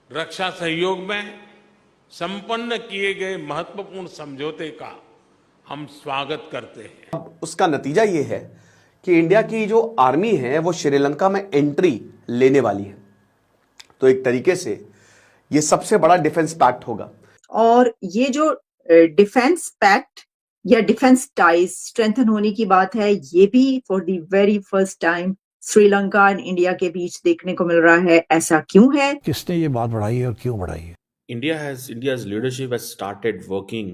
रक्षा सहयोग में संपन्न किए गए महत्वपूर्ण समझौते का हम स्वागत करते हैं। अब उसका नतीजा ये है कि इंडिया की जो आर्मी है वो श्रीलंका में एंट्री लेने वाली है। तो एक तरीके से ये सबसे बड़ा डिफेंस पैक्ट होगा। और ये जो डिफेंस पैक्ट या डिफेंस टाइज स्ट्रेंथन होने की बात है, ये भी for the very first time Sri Lanka and India के बीच देखने को मिल रहा है। ऐसा क्यों है? किसने ये बात बढ़ाई है और क्यों बढ़ाई है? India's leadership has started working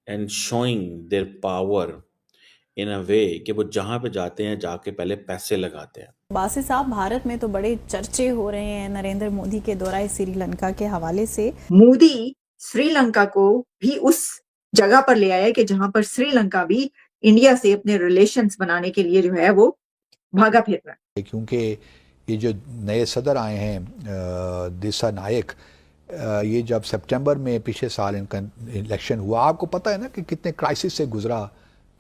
and showing their power in a way कि वो जहाँ पे जाते हैं जाके पहले पैसे लगाते हैं। बासी साहब, भारत में तो बड़े चर्चे हो रहे हैं नरेंद्र मोदी के दौरे श्रीलंका के हवाले से। मोदी श्रीलंका को भी उस जगह पर ले आया है कि जहां पर श्रीलंका भी इंडिया से अपने रिलेशंस बनाने के लिए जो है वो भागा फिर रहा है। क्योंकि ये जो नए सदर आए हैं दिशा नायक, ये जब सितंबर में पिछले साल इनका इलेक्शन हुआ, आपको पता है ना कि कितने क्राइसिस से गुजरा।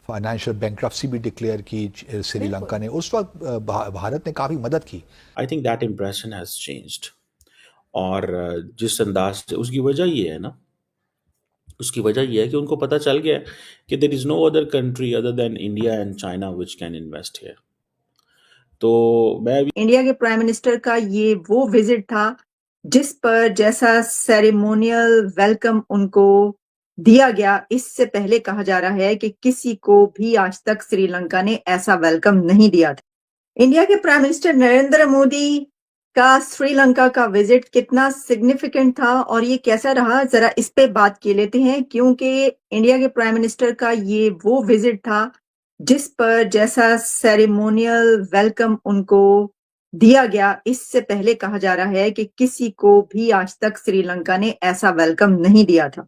फाइनेंशियल बैंक्रप्सी भी डिक्लेयर की श्रीलंका ने। उस वक्त भारत ने काफ़ी मदद की। I think that impression has changed. और जिस अंदाज से, उसकी वजह ये है ना, उसकी वजह यह है कि उनको पता चल गया कि there is no other country other than India and China which can invest here. तो मैं इंडिया के प्राइम मिनिस्टर का ये वो विजिट था जिस पर जैसा सेरेमोनियल वेलकम उनको दिया गया, इससे पहले कहा जा रहा है कि किसी को भी आज तक श्रीलंका ने ऐसा वेलकम नहीं दिया था। इंडिया के प्राइम मिनिस्टर नरेंद्र मोदी का श्रीलंका का विजिट कितना सिग्निफिकेंट था और ये कैसा रहा, जरा इस पे बात कर लेते हैं। क्योंकि इंडिया के प्राइम मिनिस्टर का ये वो विजिट था जिस पर जैसा सेरेमोनियल वेलकम उनको दिया गया, इससे पहले कहा जा रहा है कि किसी को भी आज तक श्रीलंका ने ऐसा वेलकम नहीं दिया था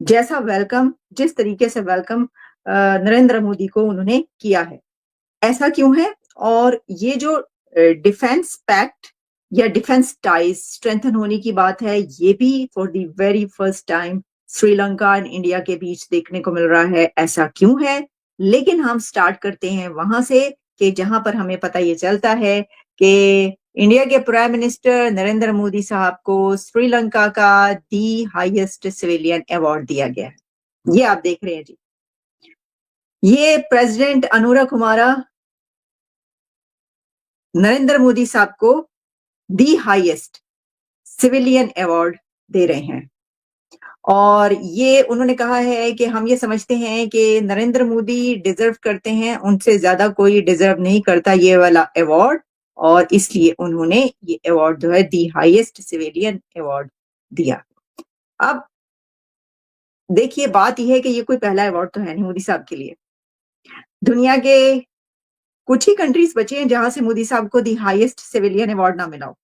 जैसा वेलकम, जिस तरीके से वेलकम नरेंद्र मोदी को उन्होंने किया है। ऐसा क्यों है? और ये जो डिफेंस पैक्ट या डिफेंस टाइज स्ट्रेंथन होने की बात है, ये भी for the very first time Sri Lanka and India के बीच देखने को मिल रहा है। ऐसा क्यों है? लेकिन हम स्टार्ट करते हैं वहां से कि जहां पर हमें पता ये चलता है कि इंडिया के प्राइम मिनिस्टर नरेंद्र मोदी साहब को श्रीलंका का दी हाईएस्ट सिविलियन अवार्ड दिया गया है। ये आप देख रहे हैं जी, ये प्रेसिडेंट अनुरा कुमारा नरेंद्र मोदी साहब को दी हाईएस्ट सिविलियन अवार्ड दे रहे हैं। और ये उन्होंने कहा है कि हम ये समझते हैं कि नरेंद्र मोदी डिजर्व करते हैं, उनसे ज्यादा कोई डिजर्व नहीं करता ये वाला अवार्ड, और इसलिए उन्होंने ये अवार्ड जो है दी हाईएस्ट सिविलियन अवार्ड दिया। अब देखिए, बात यह है कि ये कोई पहला अवार्ड तो है नहीं मोदी साहब के लिए। दुनिया के कुछ ही कंट्रीज बचे हैं जहां से मोदी साहब को दी हाईएस्ट सिविलियन अवार्ड ना मिला हो।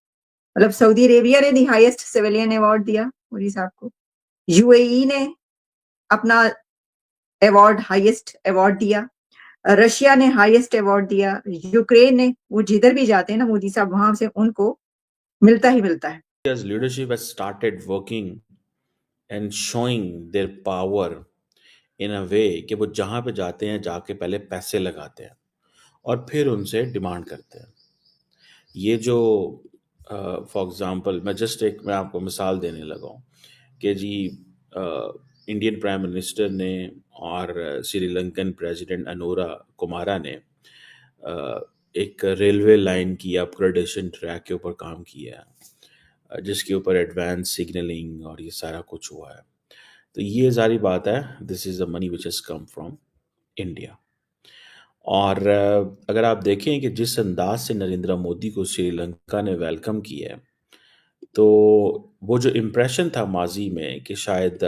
मतलब सऊदी अरेबिया ने दी हाईएस्ट सिविलियन अवार्ड दिया मोदी साहब को, यूएई ने अपना अवार्ड हाईएस्ट अवार्ड दिया, रशिया ने हाईएस्ट अवार्ड दिया, यूक्रेन ने, वो जिधर भी जाते हैं ना मोदी साहब, वहां से उनको मिलता ही मिलता है। India's leadership has started working and showing their power in a way कि वो जहाँ पे जाते हैं जाके पहले पैसे लगाते हैं और फिर उनसे डिमांड करते हैं। ये जो फॉर एग्जांपल मैं आपको मिसाल देने लगा हूँ कि जी इंडियन प्राइम मिनिस्टर ने और श्रीलंकन प्रेसिडेंट अनुरा कुमारा ने एक रेलवे लाइन की अपग्रेडेशन ट्रैक के ऊपर काम किया है, जिसके ऊपर एडवांस सिग्नलिंग और ये सारा कुछ हुआ है। तो ये सारी बात है, this is the money which has come from India. और अगर आप देखें कि जिस अंदाज से नरेंद्र मोदी को श्रीलंका ने वेलकम किया है, तो वो जो इम्प्रेशन था माजी में कि शायद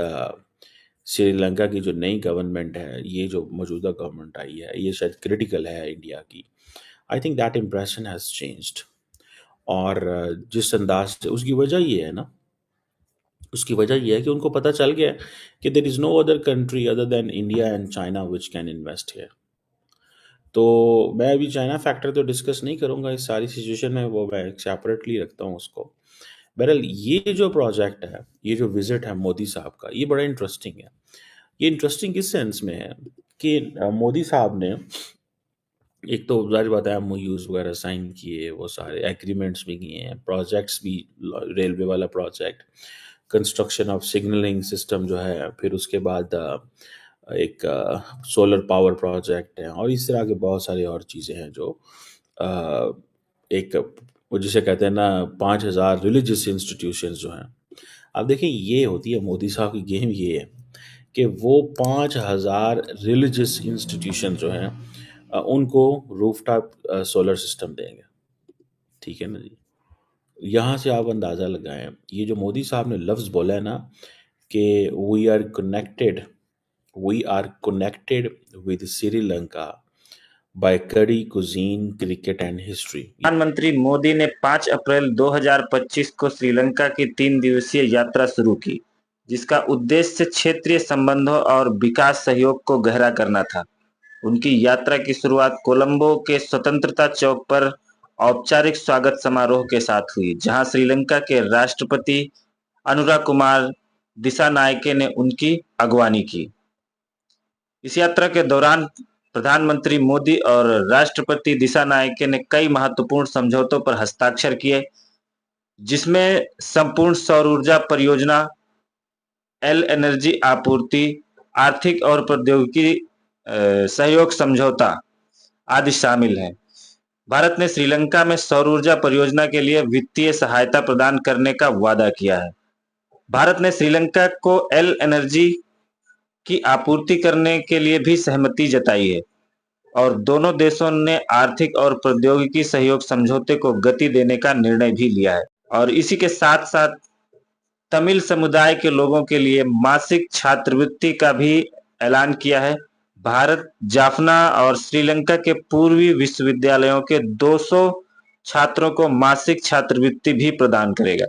श्रीलंका की जो नई गवर्नमेंट है, ये जो मौजूदा गवर्नमेंट आई है, ये शायद क्रिटिकल है इंडिया की, I think that impression has changed. और जिस अंदाज से, उसकी वजह ये है ना, उसकी वजह यह है कि उनको पता चल गया कि there is no other country other than India and China which can invest here. तो मैं अभी चाइना फैक्टर तो डिस्कस नहीं करूँगा इस सारी सिचुएशन में, वो मैं सेपरेटली रखता हूँ उसको। बहरहाल ये जो प्रोजेक्ट है, ये जो विजिट है मोदी साहब का, ये बड़ा इंटरेस्टिंग है। ये इंटरेस्टिंग किस सेंस में है कि मोदी साहब ने एक तो जाहिर बात है MOUs वगैरह साइन किए, वो सारे एग्रीमेंट्स भी किए हैं, प्रोजेक्ट्स भी, रेलवे वाला project, construction of signalling system जो है, फिर उसके बाद एक सोलर पावर प्रोजेक्ट है, और इस तरह के बहुत सारी और चीज़ें हैं जो अ, एक वो जिसे कहते हैं ना 5,000 रिलीजियस इंस्टीट्यूशंस जो हैं। अब देखिए ये होती है मोदी साहब की गेम, ये है कि वो 5,000 रिलीजियस इंस्टीट्यूशन जो हैं उनको रूफटॉप सोलर सिस्टम देंगे। ठीक है ना जी। यहाँ से आप अंदाज़ा लगाएं, ये जो मोदी साहब ने लफ्ज़ बोला है ना कि we are connected with Sri Lanka by curry cuisine, cricket and history. प्रधानमंत्री मोदी ने 5 अप्रैल 2025 को श्रीलंका की 3 दिवसीय यात्रा शुरू की, जिसका उद्देश्य क्षेत्रीय संबंधों और विकास सहयोग को गहरा करना था। उनकी यात्रा की शुरुआत कोलंबो के स्वतंत्रता चौक पर औपचारिक स्वागत समारोह के साथ हुई, जहां श्रीलंका के राष्ट्रपति अनुरा कुमार दिसानायके ने उनकी अगवानी की। इस यात्रा के दौरान प्रधानमंत्री मोदी और राष्ट्रपति दिसानायके ने कई महत्वपूर्ण समझौतों पर हस्ताक्षर किए, जिसमें संपूर्ण सौर ऊर्जा परियोजना, एल एनर्जी आपूर्ति, आर्थिक और प्रौद्योगिकी सहयोग समझौता आदि शामिल हैं। भारत ने श्रीलंका में सौर ऊर्जा परियोजना के लिए वित्तीय सहायता प्रदान करने का वादा किया है। भारत ने श्रीलंका को एल एनर्जी की आपूर्ति करने के लिए भी सहमति जताई है, और दोनों देशों ने आर्थिक और प्रौद्योगिकी सहयोग समझौते को गति देने का निर्णय भी लिया है। और इसी के साथ साथ तमिल समुदाय के लोगों के लिए मासिक छात्रवृत्ति का भी ऐलान किया है। भारत जाफना और श्रीलंका के पूर्वी विश्वविद्यालयों के 200 छात्रों को मासिक छात्रवृत्ति भी प्रदान करेगा।